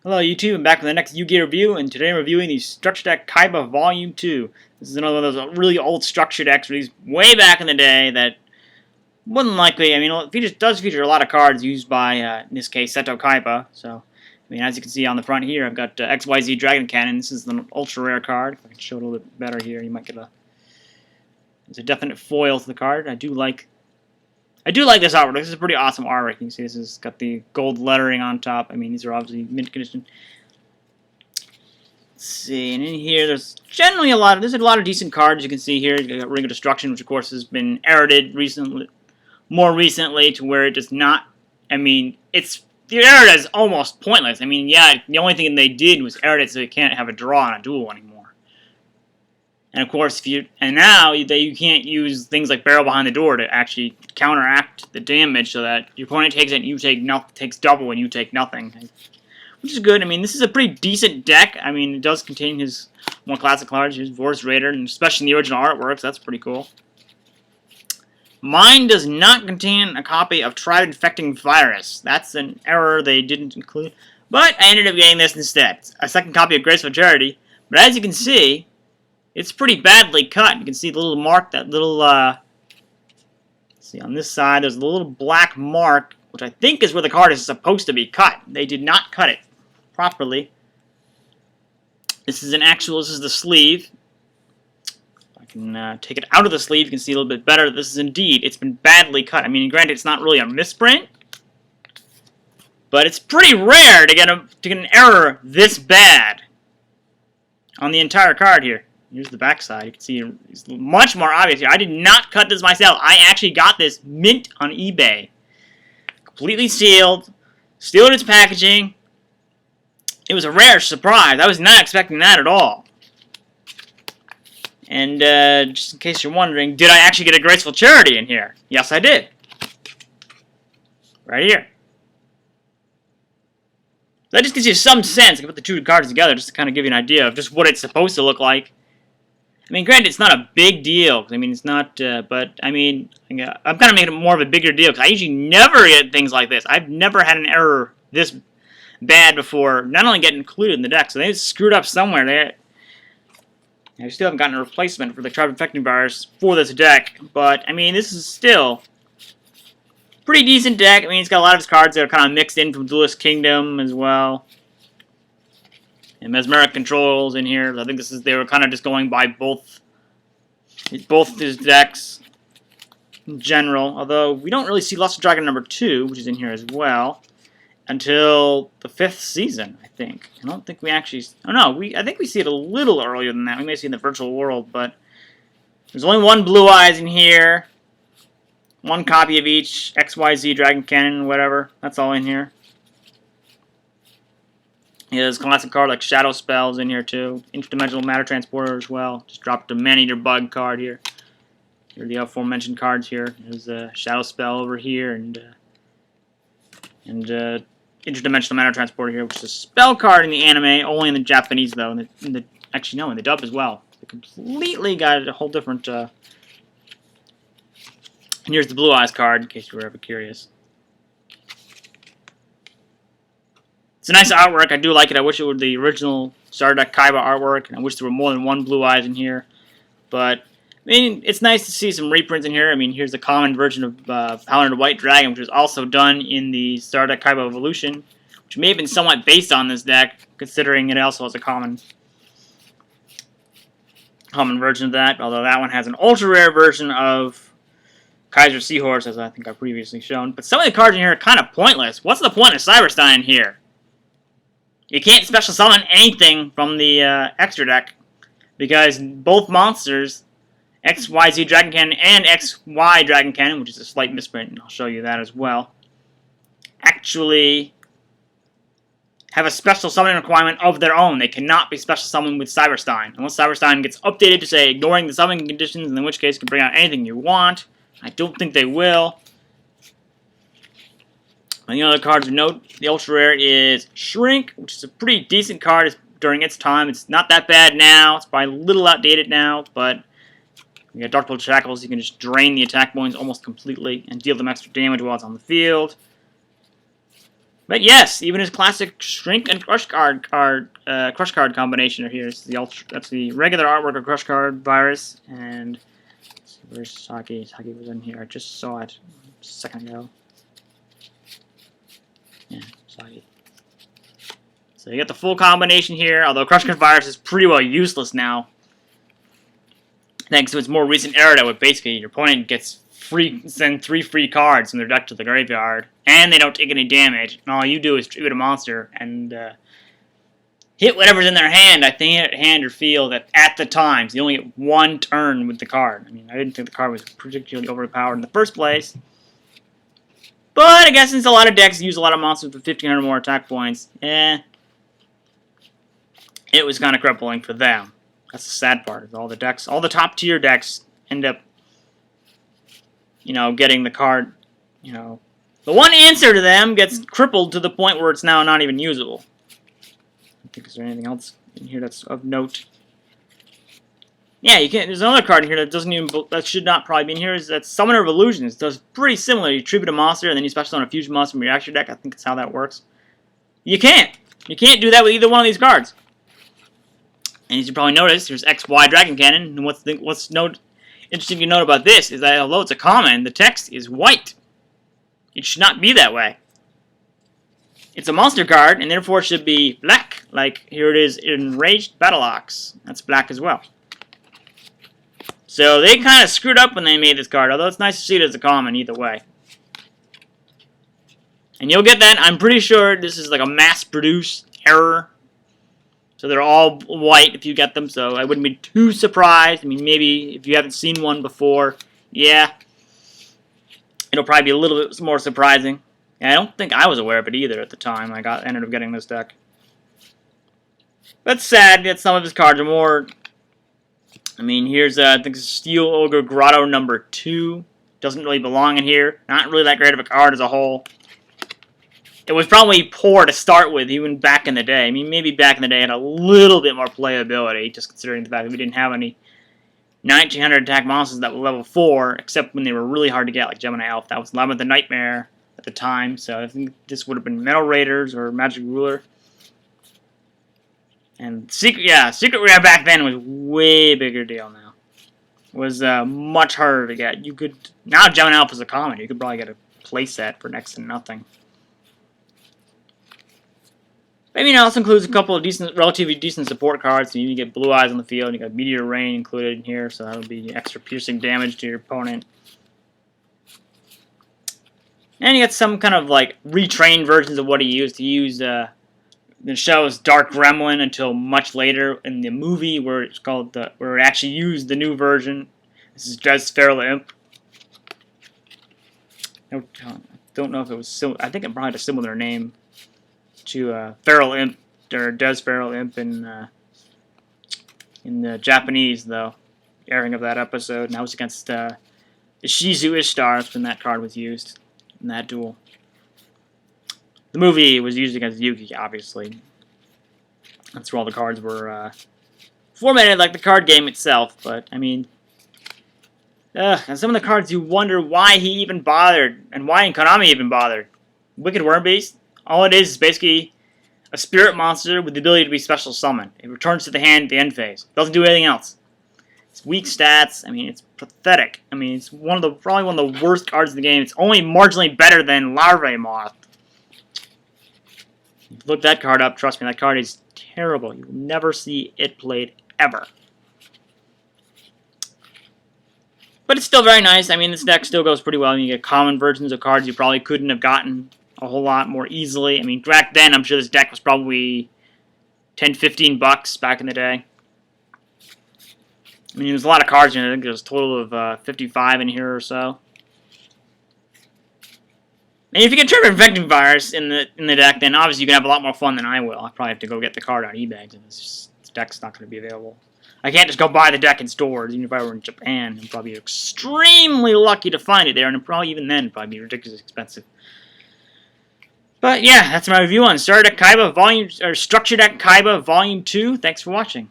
Hello YouTube, I'm back with the next Yu-Gi-Oh! Review, and today I'm reviewing the Structure Deck Kaiba Volume 2. This is another one of those really old structure decks released way back in the day that wouldn't likely, it does feature a lot of cards used by, in this case, Seto Kaiba. So, as you can see on the front here, I've got XYZ Dragon Cannon. This is an ultra rare card. If I can show it a little bit better here, you might get there's a definite foil to the card. I do like this artwork. This is a pretty awesome artwork. You can see this has got the gold lettering on top. These are obviously mint condition. Let's see, and in here there's generally a lot of decent cards you can see here. You got Ring of Destruction, which of course has been errated more recently to where it does not. The errata is almost pointless. Yeah, the only thing they did was errate it so you can't have a draw on a duel anymore. And of course, now you can't use things like Barrel Behind the Door to actually counteract the damage, so that your opponent takes it and takes double and you take nothing, which is good. This is a pretty decent deck. It does contain his more classic cards, his Vor's Raider, and especially in the original artwork, so that's pretty cool. Mine does not contain a copy of Tribe-Infecting Virus. That's an error they didn't include, but I ended up getting this instead. A second copy of Graceful Charity, but as you can see, it's pretty badly cut. You can see the little mark, see on this side, there's a little black mark, which I think is where the card is supposed to be cut. They did not cut it properly. This is the sleeve. If I can take it out of the sleeve, you can see a little bit better. It's been badly cut. Granted, it's not really a misprint, but it's pretty rare to get an error this bad on the entire card here. Here's the back side. You can see it's much more obvious here. I did not cut this myself. I actually got this mint on eBay. Completely sealed. Still in its packaging. It was a rare surprise. I was not expecting that at all. And just in case you're wondering, did I actually get a Graceful Charity in here? Yes, I did. Right here. That just gives you some sense. I can put the two cards together just to kind of give you an idea of just what it's supposed to look like. Granted, it's not a big deal. It's not, but I'm kind of making it more of a bigger deal because I usually never get things like this. I've never had an error this bad before, not only get included in the deck, so they screwed up somewhere. I still haven't gotten a replacement for the Tribe-Infecting Virus for this deck, but, this is still a pretty decent deck. It's got a lot of his cards that are kind of mixed in from Duelist Kingdom as well. And Mesmeric Controls in here. I think they were kind of just going by both his decks in general. Although we don't really see Luster Dragon number 2, which is in here as well, until the 5th season, I think. I don't think we actually. Oh no, I think we see it a little earlier than that. We may see it in the virtual world, but there's only one Blue Eyes in here. One copy of each XYZ Dragon Cannon, whatever. That's all in here. Yeah, there's a classic card like Shadow Spells in here too. Interdimensional Matter Transporter as well. Just dropped a Man-Eater Bug card here. Here are the aforementioned cards here. There's a Shadow Spell over here and Interdimensional Matter Transporter here, which is a spell card in the anime, only in the Japanese though. In the dub as well. They completely got a whole different. And here's the Blue Eyes card, in case you were ever curious. It's a nice artwork. I do like it. I wish it were the original Starter Deck Kaiba artwork, and I wish there were more than one Blue Eyes in here. But, it's nice to see some reprints in here. Here's the common version of Paladin White Dragon, which was also done in the Starter Deck Kaiba Evolution, which may have been somewhat based on this deck, considering it also has a common version of that, although that one has an ultra-rare version of Kaiser Seahorse, as I think I've previously shown. But some of the cards in here are kind of pointless. What's the point of Cyberstein here? You can't special summon anything from the extra deck because both monsters, XYZ Dragon Cannon and XY Dragon Cannon, which is a slight misprint, and I'll show you that as well, actually have a special summoning requirement of their own. They cannot be special summoned with Cyberstein unless Cyberstein gets updated to say ignoring the summoning conditions, in which case you can bring out anything you want. I don't think they will. And the other cards of note, the ultra rare is Shrink, which is a pretty decent card during its time. It's not that bad now. It's probably a little outdated now, but you got Dark Blood Shackles. You can just drain the attack points almost completely and deal them extra damage while it's on the field. But yes, even his classic shrink and crush card combination are here. That's the regular artwork of Crush Card Virus, and let's see, where's Saki? Saki was in here. I just saw it a second ago. Yeah, Saki. So you got the full combination here, although Crush Card Virus is pretty well useless now, thanks to its more recent era, where basically your opponent gets send 3 free cards from their deck to the graveyard, and they don't take any damage, and all you do is tribute a monster and hit whatever's in their hand, I think hand or field at the time, so you only get 1 turn with the card. I mean, I didn't think the card was particularly overpowered in the first place, but I guess since a lot of decks use a lot of monsters with 1,500 more attack points, it was kind of crippling for them. That's the sad part, is all the top tier decks end up getting the card, the one answer to them gets crippled to the point where it's now not even usable. I think, is there anything else in here that's of note? Yeah, you can't. There's another card in here that should not probably be in here. Is that Summoner of Illusions. It does pretty similar. You tribute a monster and then you special summon a fusion monster from your action deck. I think that's how that works. You can't do that with either one of these cards. And as you probably noticed, there's XY Dragon Cannon. And what's interesting to note about this is that although it's a common, the text is white. It should not be that way. It's a monster card, and therefore should be black, like here it is in Enraged Battle Ox. That's black as well. So they kind of screwed up when they made this card, although it's nice to see it as a common either way. And you'll get that. I'm pretty sure this is like a mass-produced error. So they're all white if you get them, so I wouldn't be too surprised. I mean, maybe if you haven't seen one before, yeah, it'll probably be a little bit more surprising. And I don't think I was aware of it either at the time I ended up getting this deck. But sad that some of his cards are more... I mean, here's, I think, Steel Ogre Grotto number 2. Doesn't really belong in here. Not really that great of a card as a whole. It was probably poor to start with, even back in the day. I mean, maybe back in the day it had a little bit more playability, just considering the fact that we didn't have any 1900 attack monsters that were level 4, except when they were really hard to get, like Gemini Elf. That was 11th the Nightmare at the time, so I think this would have been Metal Raiders or Magic Ruler. And Secret Rare back then was way bigger deal now. It was much harder to get. Now Gemini Elf is a common. You could probably get a playset for next to nothing. Maybe it also includes a couple of relatively decent support cards. So you get Blue Eyes on the field. You got Meteor Rain included in here, so that'll be extra piercing damage to your opponent. And you got some kind of like retrained versions of what he used. He used the show's Dark Gremlin until much later in the movie, where it's called where it actually used the new version. This is Des Feral Imp. I don't know if it was. I think it probably had a similar name to Feral Imp, or Des Feral Imp in the Japanese, though, airing of that episode. And that was against Ishizu Ishtar when that card was used in that duel. The movie was used against Yugi, obviously. That's where all the cards were formatted like the card game itself, but, I mean... and some of the cards you wonder why he even bothered, and why Konami even bothered. Wicked Worm Beast? All it is basically a spirit monster with the ability to be special summoned. It returns to the hand at the end phase. Doesn't do anything else. It's weak stats. I mean, it's pathetic. I mean, it's probably one of the worst cards in the game. It's only marginally better than Larvae Moth. Look that card up. Trust me, that card is terrible. You will never see it played ever. But it's still very nice. I mean, this deck still goes pretty well. You get common versions of cards you probably couldn't have gotten a whole lot more easily. I mean, back then, I'm sure this deck was probably $10-15 back in the day. I mean, there's a lot of cards in it. I think there's a total of 55 in here or so. And if you get Tribe-Infecting Virus in the deck, then obviously you can have a lot more fun than I will. I'll probably have to go get the card on eBay, because this deck's not going to be available. I can't just go buy the deck in stores. Even if I were in Japan, I'd probably be extremely lucky to find it there, and probably even then, it'd probably be ridiculously expensive. But yeah, that's my review on Starter Deck Kaiba Structure Deck Kaiba Volume 2. Thanks for watching.